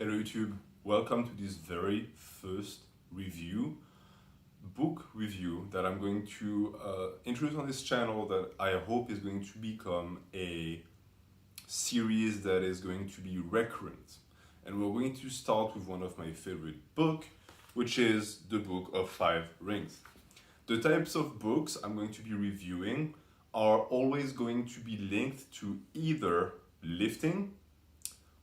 Hello YouTube, welcome to this very first book review that I'm going to introduce on this channel that I hope is going to become a series that is going to be recurrent. And we're going to start with one of my favorite books, which is the Book of Five Rings. The types of books I'm going to be reviewing are always going to be linked to either lifting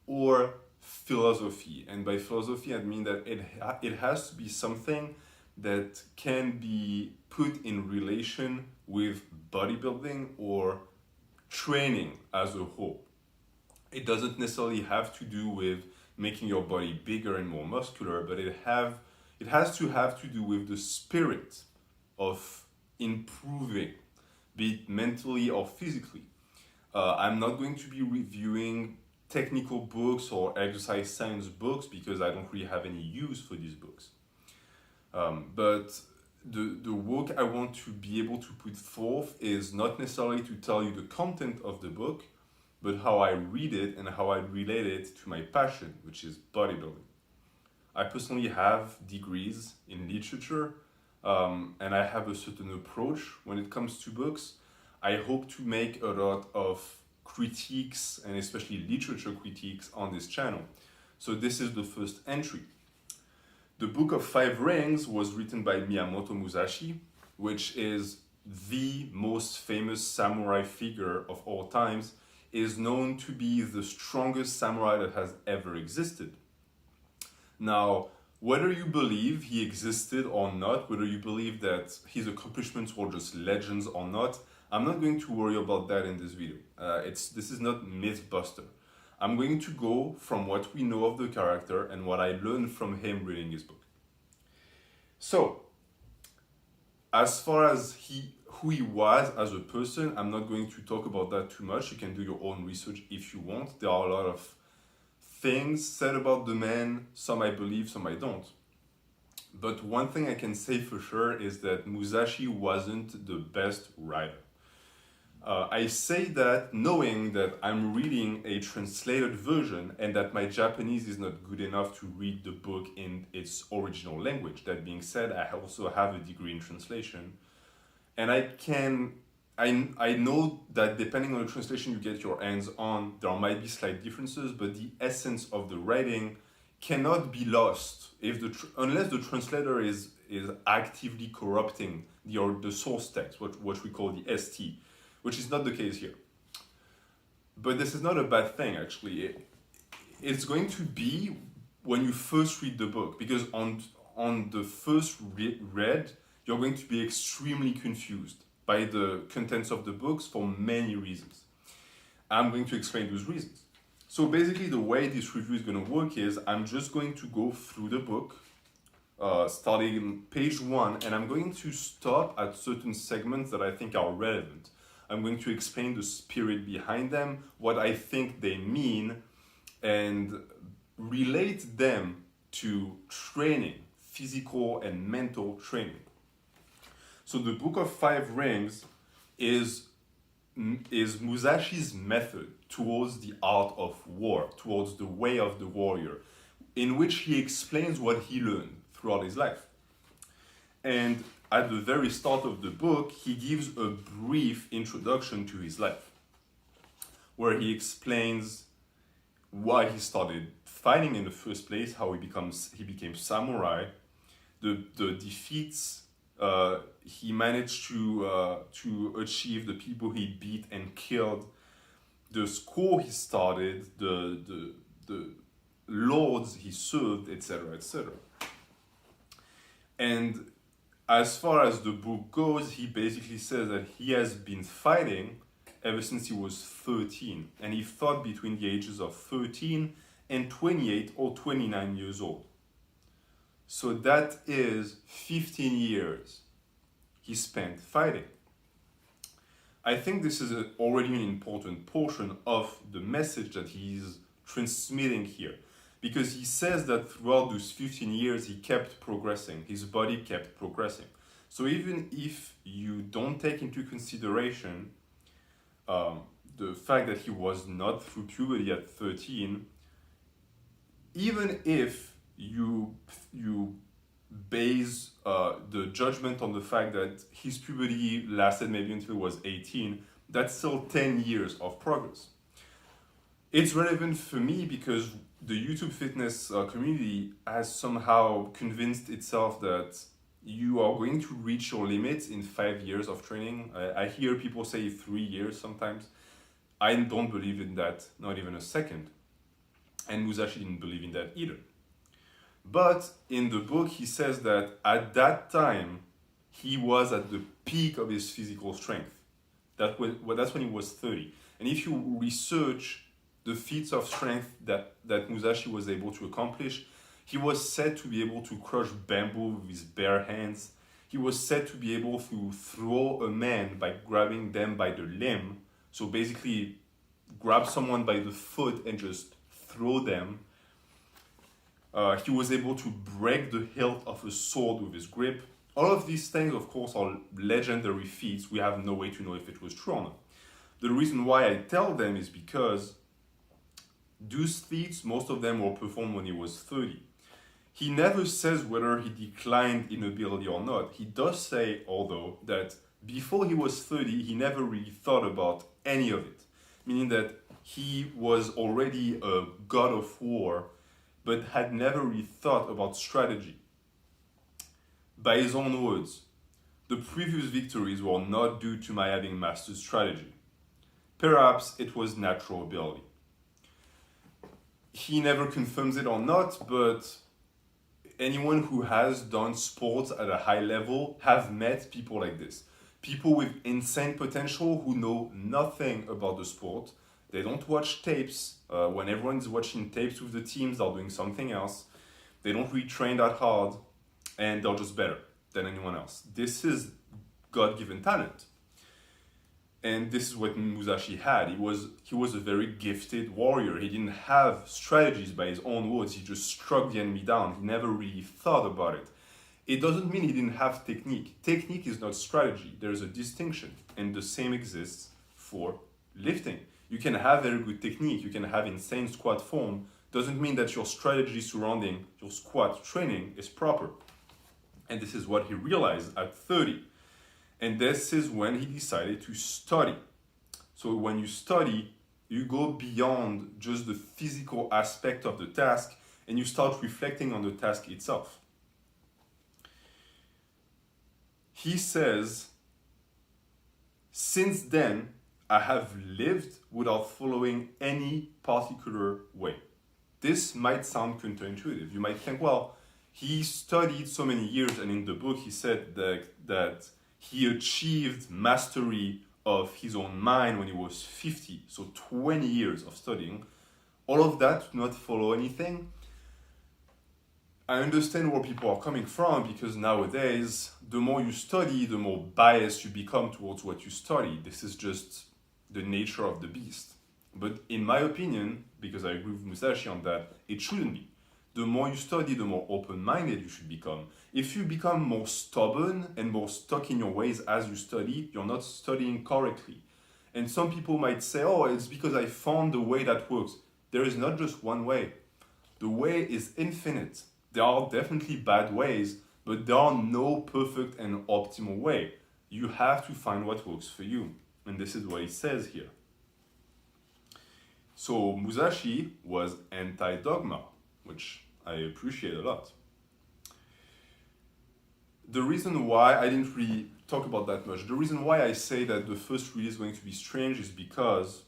or philosophy. And by philosophy, I mean that it has to be something that can be put in relation with bodybuilding or training as a whole. It doesn't necessarily have to do with making your body bigger and more muscular, but it has to do with the spirit of improving, be it mentally or physically. I'm not going to be reviewing technical books or exercise science books because I don't really have any use for these books. But the work I want to be able to put forth is not necessarily to tell you the content of the book, but how I read it and how I relate it to my passion, which is bodybuilding. I personally have degrees in literature, and I have a certain approach when it comes to books. I hope to make a lot of critiques and especially literature critiques on this channel. So this is the first entry. The Book of Five Rings was written by Miyamoto Musashi, which is the most famous samurai figure of all times, is known to be the strongest samurai that has ever existed. Now, whether you believe he existed or not, whether you believe that his accomplishments were just legends or not, I'm not going to worry about that in this video. This is not Mythbuster. I'm going to go from what we know of the character and what I learned from him reading his book. So, as far as who he was as a person, I'm not going to talk about that too much. You can do your own research if you want. There are a lot of things said about the man, some I believe, some I don't. But one thing I can say for sure is that Musashi wasn't the best writer. I say that knowing that I'm reading a translated version and that my Japanese is not good enough to read the book in its original language. That being said, I also have a degree in translation, and I know that depending on the translation you get your hands on, there might be slight differences, but the essence of the writing cannot be lost unless the translator is actively corrupting the source text, what we call the ST, which is not the case here. But this is not a bad thing, actually. It's going to be when you first read the book, because on the first read, you're going to be extremely confused by the contents of the books for many reasons. I'm going to explain those reasons. So basically the way this review is going to work is I'm just going to go through the book, starting in page 1, and I'm going to stop at certain segments that I think are relevant. I'm going to explain the spirit behind them, what I think they mean, and relate them to training, physical and mental training. So the Book of Five Rings is Musashi's method towards the art of war, towards the way of the warrior, in which he explains what he learned throughout his life. And at the very start of the book, he gives a brief introduction to his life, where he explains why he started fighting in the first place, how he became samurai, the defeats he managed to achieve, the people he beat and killed, the school he started, the lords he served, etc., etc. And as far as the book goes, he basically says that he has been fighting ever since he was 13, and he fought between the ages of 13 and 28 or 29 years old. So that is 15 years he spent fighting. I think this is already an important portion of the message that he's transmitting here, because he says that throughout those 15 years he kept progressing, his body kept progressing. So even if you don't take into consideration the fact that he was not through puberty at 13, even if you base the judgment on the fact that his puberty lasted maybe until he was 18, that's still 10 years of progress. It's relevant for me because the YouTube fitness community has somehow convinced itself that you are going to reach your limits in 5 years of training. I hear people say 3 years sometimes. I don't believe in that, not even a second. And Musashi didn't believe in that either. But in the book, he says that at that time, he was at the peak of his physical strength. That's when he was 30. And if you research the feats of strength that Musashi was able to accomplish, he was said to be able to crush bamboo with his bare hands. He was said to be able to throw a man by grabbing them by the limb. So basically, grab someone by the foot and just throw them. He was able to break the hilt of a sword with his grip. All of these things, of course, are legendary feats. We have no way to know if it was true or not. The reason why I tell them is because those feats, most of them were performed when he was 30. He never says whether he declined in ability or not. He does say, although, that before he was 30, he never really thought about any of it. Meaning that he was already a god of war, but had never really thought about strategy. By his own words, the previous victories were not due to my having mastered strategy. Perhaps it was natural ability. He never confirms it or not, but anyone who has done sports at a high level have met people like this. People with insane potential who know nothing about the sport. They don't watch tapes. When everyone's watching tapes with the teams, they're doing something else. They don't really train that hard, and they're just better than anyone else. This is God-given talent. And this is what Musashi had. He was a very gifted warrior. He didn't have strategies by his own words. He just struck the enemy down. He never really thought about it. It doesn't mean he didn't have technique. Technique is not strategy. There's a distinction. And the same exists for lifting. You can have very good technique. You can have insane squat form. Doesn't mean that your strategy surrounding your squat training is proper. And this is what he realized at 30. And this is when he decided to study. So when you study, you go beyond just the physical aspect of the task and you start reflecting on the task itself. He says, since then, I have lived without following any particular way. This might sound counterintuitive. You might think, well, he studied so many years, and in the book he said that he achieved mastery of his own mind when he was 50, so 20 years of studying. All of that to not follow anything. I understand where people are coming from, because nowadays, the more you study, the more biased you become towards what you study. This is just the nature of the beast. But in my opinion, because I agree with Musashi on that, it shouldn't be. The more you study, the more open-minded you should become. If you become more stubborn and more stuck in your ways as you study, you're not studying correctly. And some people might say, oh, it's because I found the way that works. There is not just one way. The way is infinite. There are definitely bad ways, but there are no perfect and optimal way. You have to find what works for you. And this is what he says here. So Musashi was anti-dogma, which I appreciate a lot. The reason why I didn't really talk about that much, the reason why I say that the first read is going to be strange is because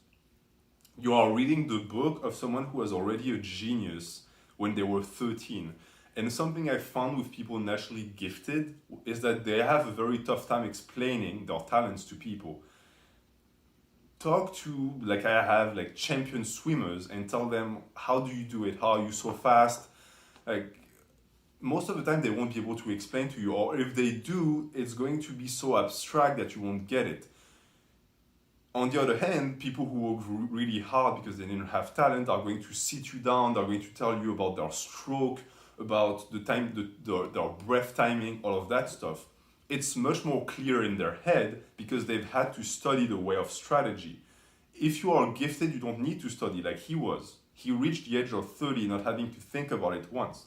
you are reading the book of someone who was already a genius when they were 13. And something I found with people naturally gifted is that they have a very tough time explaining their talents to people. Talk to, like I have, like champion swimmers and tell them, how do you do it? How are you so fast? Like, most of the time they won't be able to explain to you, or if they do, it's going to be so abstract that you won't get it. On the other hand, people who work really hard because they didn't have talent are going to sit you down, they're going to tell you about their stroke, about the time, their breath timing, all of that stuff. It's much more clear in their head because they've had to study the way of strategy. If you are gifted, you don't need to study like he was. He reached the age of 30 not having to think about it once.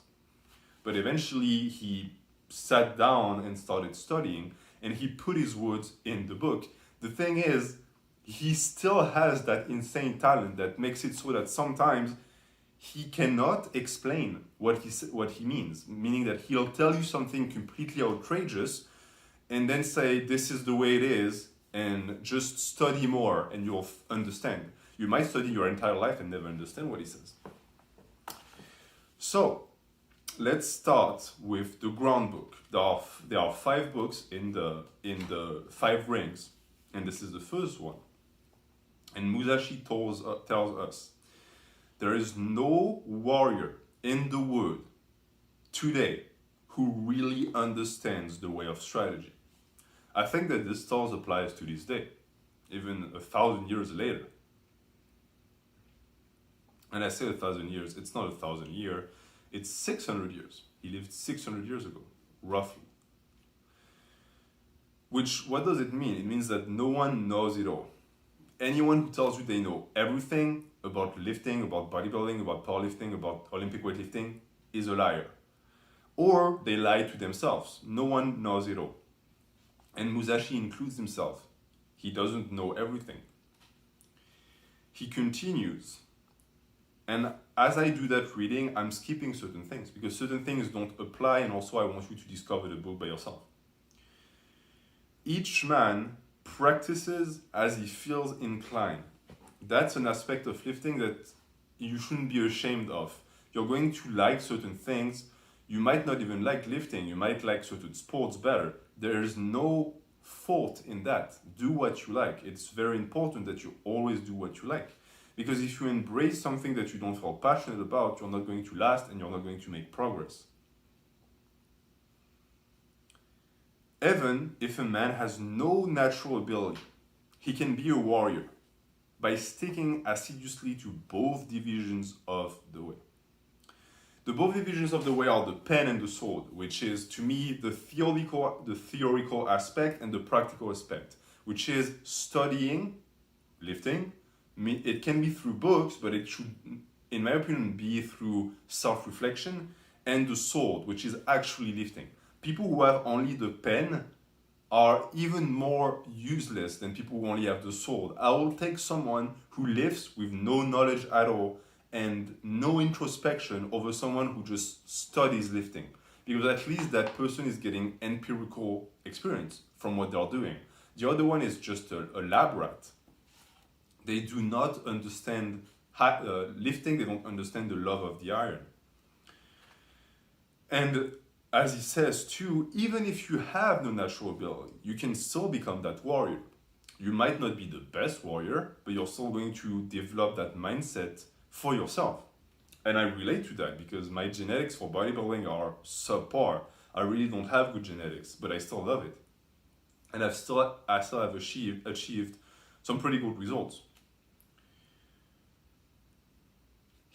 But eventually he sat down and started studying, and he put his words in the book. The thing is, he still has that insane talent that makes it so that sometimes he cannot explain what he means, meaning that he'll tell you something completely outrageous and then say, this is the way it is, and just study more and you'll understand. You might study your entire life and never understand what he says. So, let's start with the ground book. There are 5 books in the 5 rings, and this is the first one. And Musashi tells us, there is no warrior in the world today who really understands the way of strategy. I think that this still applies to this day, even 1,000 years later. And I say 1,000 years, it's not 1,000 years, it's 600 years. He lived 600 years ago, roughly. What does it mean? It means that no one knows it all. Anyone who tells you they know everything about lifting, about bodybuilding, about powerlifting, about Olympic weightlifting is a liar. Or they lie to themselves. No one knows it all. And Musashi includes himself. He doesn't know everything. He continues. And as I do that reading, I'm skipping certain things because certain things don't apply, and also I want you to discover the book by yourself. Each man practices as he feels inclined. That's an aspect of lifting that you shouldn't be ashamed of. You're going to like certain things. You might not even like lifting. You might like certain sports better. There is no fault in that. Do what you like. It's very important that you always do what you like. Because if you embrace something that you don't feel passionate about, you're not going to last and you're not going to make progress. Even if a man has no natural ability, he can be a warrior by sticking assiduously to both divisions of the way. The both divisions of the way are the pen and the sword, which is to me the theoretical aspect and the practical aspect, which is studying, lifting. It can be through books, but it should, in my opinion, be through self-reflection, and the sword, which is actually lifting. People who have only the pen are even more useless than people who only have the sword. I will take someone who lifts with no knowledge at all and no introspection over someone who just studies lifting. Because at least that person is getting empirical experience from what they're doing. The other one is just a lab rat. They do not understand lifting, they don't understand the love of the iron. And as he says too, even if you have no natural ability, you can still become that warrior. You might not be the best warrior, but you're still going to develop that mindset for yourself. And I relate to that because my genetics for bodybuilding are subpar. I really don't have good genetics, but I still love it. And I still have achieved some pretty good results.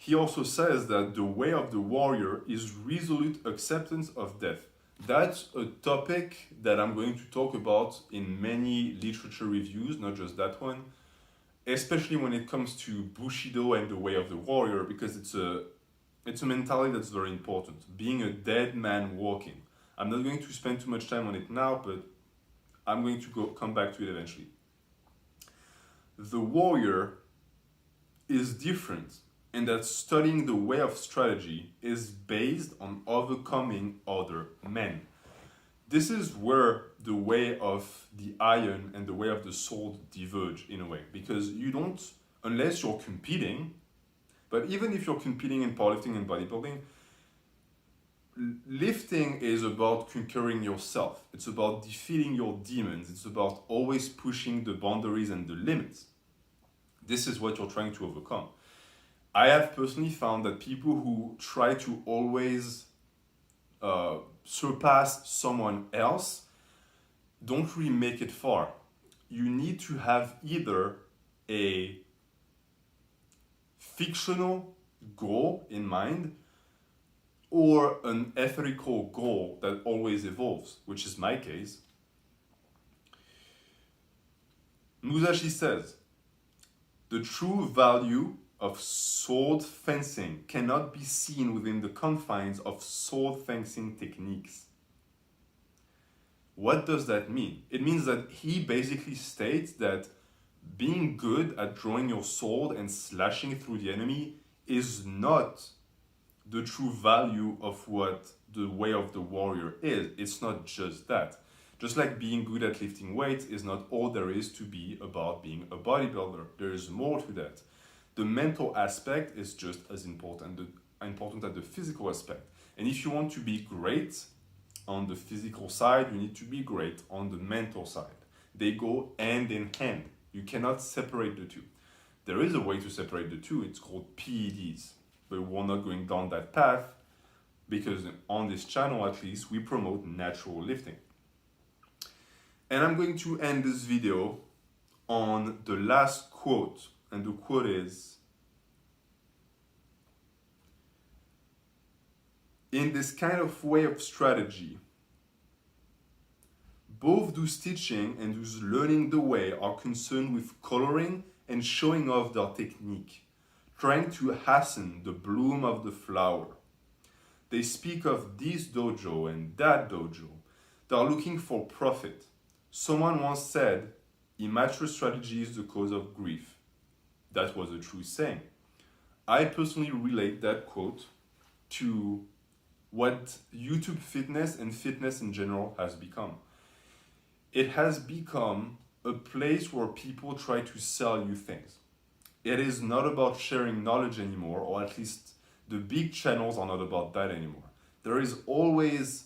He also says that the way of the warrior is resolute acceptance of death. That's a topic that I'm going to talk about in many literature reviews, not just that one, especially when it comes to Bushido and the way of the warrior, because it's a mentality that's very important. Being a dead man walking. I'm not going to spend too much time on it now, but I'm going to come back to it eventually. The warrior is different in that studying the way of strategy is based on overcoming other men. This is where the way of the iron and the way of the sword diverge in a way, because you don't, unless you're competing, but even if you're competing in powerlifting and bodybuilding, lifting is about conquering yourself. It's about defeating your demons. It's about always pushing the boundaries and the limits. This is what you're trying to overcome. I have personally found that people who try to always surpass someone else don't really make it far. You need to have either a fictional goal in mind or an ethical goal that always evolves, which is my case. Musashi says, the true value of sword fencing cannot be seen within the confines of sword fencing techniques. What does that mean? It means that he basically states that being good at drawing your sword and slashing through the enemy is not the true value of what the way of the warrior is. It's not just that. Just like being good at lifting weights is not all there is to be about being a bodybuilder. There is more to that. The mental aspect is just as important as the physical aspect. And if you want to be great on the physical side, you need to be great on the mental side. They go hand in hand. You cannot separate the two. There is a way to separate the two. It's called PEDs. But we're not going down that path because on this channel, at least, we promote natural lifting. And I'm going to end this video on the last quote. And the quote is, in this kind of way of strategy, both those teaching and those learning the way are concerned with coloring and showing off their technique, trying to hasten the bloom of the flower. They speak of this dojo and that dojo. They are looking for profit. Someone once said, immature strategy is the cause of grief. That was a true saying. I personally relate that quote to what YouTube fitness and fitness in general has become. It has become a place where people try to sell you things. It is not about sharing knowledge anymore, or at least the big channels are not about that anymore. There is always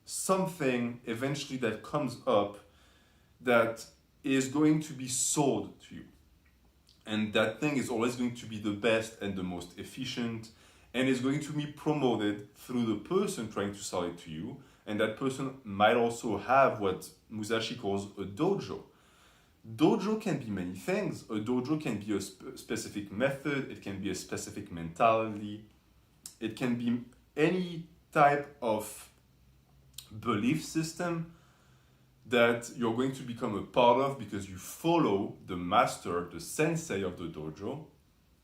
something eventually that comes up that is going to be sold to you. And that thing is always going to be the best and the most efficient, and is going to be promoted through the person trying to sell it to you. And that person might also have what Musashi calls a dojo. Dojo can be many things. A dojo can be a specific method, it can be a specific mentality, it can be any type of belief system that you're going to become a part of because you follow the master, the sensei of the dojo,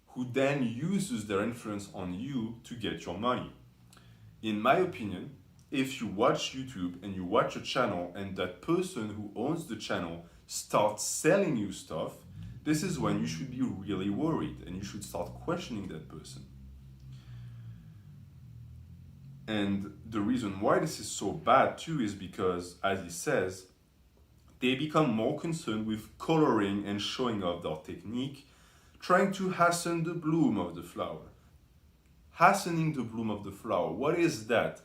who then uses their influence on you to get your money. In my opinion, if you watch YouTube and you watch a channel and that person who owns the channel starts selling you stuff, this is when you should be really worried and you should start questioning that person. And the reason why this is so bad too is because, as he says, they become more concerned with coloring and showing off their technique, trying to hasten the bloom of the flower. Hastening the bloom of the flower, what is that?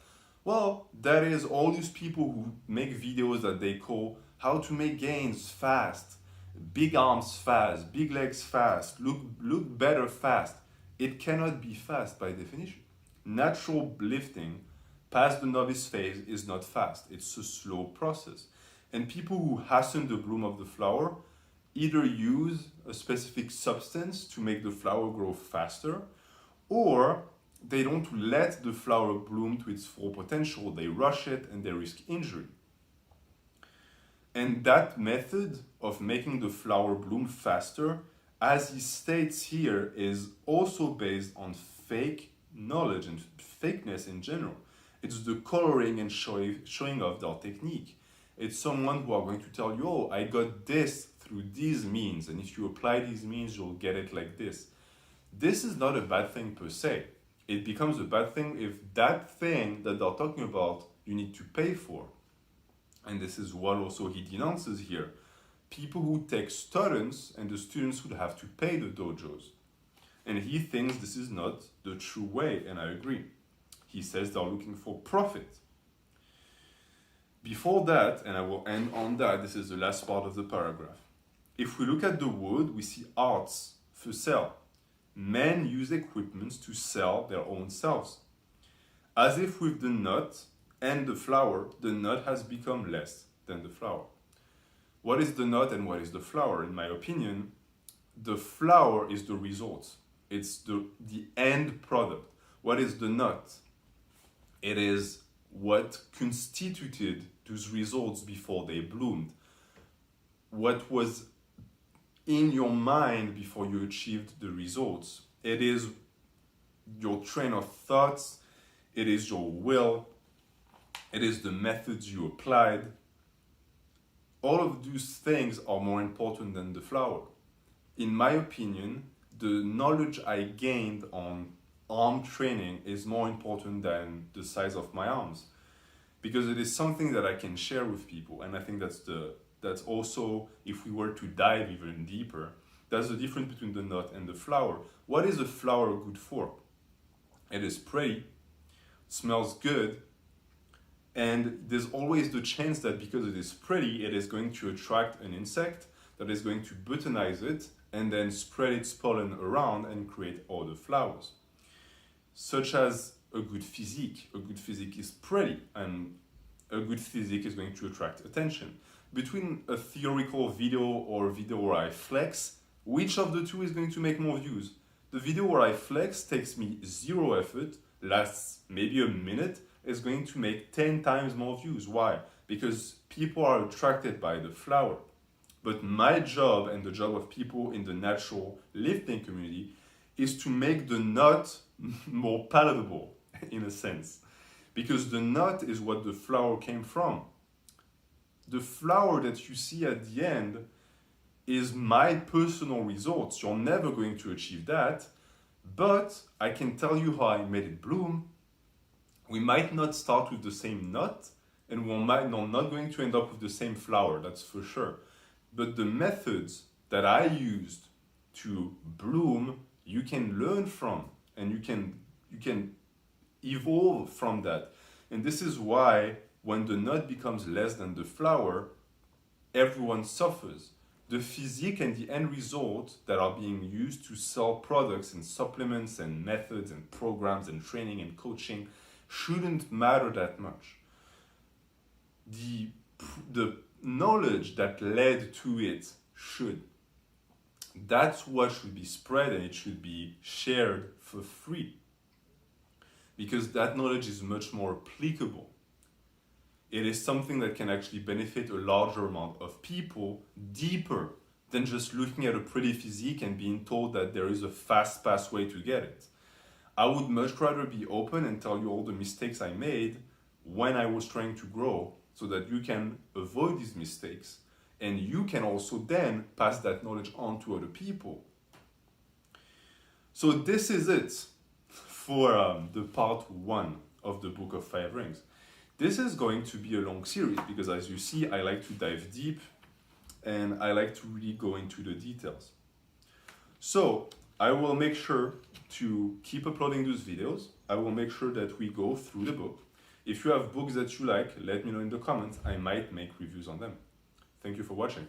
Well, that is all these people who make videos that they call how to make gains fast, big arms fast, big legs fast, look better fast. It cannot be fast by definition. Natural lifting past the novice phase is not fast. It's a slow process. And people who hasten the bloom of the flower either use a specific substance to make the flower grow faster, or they don't let the flower bloom to its full potential. They rush it and they risk injury. And that method of making the flower bloom faster, as he states here, is also based on fake knowledge and fakeness in general. It's the coloring and showing off their technique. It's someone who are going to tell you, oh, I got this through these means, and if you apply these means, you'll get it like this. This is not a bad thing per se. It becomes a bad thing if that thing that they're talking about, you need to pay for. And this is what also he denounces here. People who take students, and the students would have to pay the dojos. And he thinks this is not the true way, and I agree. He says they're looking for profit. Before that, and I will end on that, this is the last part of the paragraph. If we look at the wood, we see arts for sale. Men use equipments to sell their own selves. As if with the nut and the flower, the nut has become less than the flower. What is the nut and what is the flower? In my opinion, the flower is the result. It's the end product. What is the nut? It is what constituted those results before they bloomed. What was in your mind before you achieved the results. It is your train of thoughts, it is your will, it is the methods you applied. All of those things are more important than the flower. In my opinion, the knowledge I gained on arm training is more important than the size of my arms, because it is something that I can share with people. And I think that's also, if we were to dive even deeper, that's the difference between the nut and the flower. What is a flower good for? It is pretty, smells good, and there's always the chance that because it is pretty, it is going to attract an insect that is going to bottonize it and then spread its pollen around and create other flowers. Such as a good physique. A good physique is pretty, and a good physique is going to attract attention. Between a theoretical video or a video where I flex, which of the two is going to make more views? The video where I flex takes me 0 effort, lasts maybe a minute, is going to make 10 times more views. Why? Because people are attracted by the flower. But my job and the job of people in the natural lifting community is to make the nut more palatable, in a sense. Because the nut is what the flower came from. The flower that you see at the end is my personal results. You're never going to achieve that, but I can tell you how I made it bloom. We might not start with the same nut, and we're not going to end up with the same flower, that's for sure. But the methods that I used to bloom, you can learn from, and you can evolve from that. And this is why when the nut becomes less than the flower, everyone suffers. The physique and the end result that are being used to sell products and supplements and methods and programs and training and coaching shouldn't matter that much. The knowledge that led to it should. That's what should be spread, and it should be shared for free. Because that knowledge is much more applicable. It is something that can actually benefit a larger amount of people deeper than just looking at a pretty physique and being told that there is a fast pass way to get it. I would much rather be open and tell you all the mistakes I made when I was trying to grow, so that you can avoid these mistakes and you can also then pass that knowledge on to other people. So this is it for the part 1 of the Book of 5 Rings. This is going to be a long series because, as you see, I like to dive deep and I like to really go into the details. So I will make sure to keep uploading those videos. I will make sure that we go through the book. If you have books that you like, let me know in the comments. I might make reviews on them. Thank you for watching.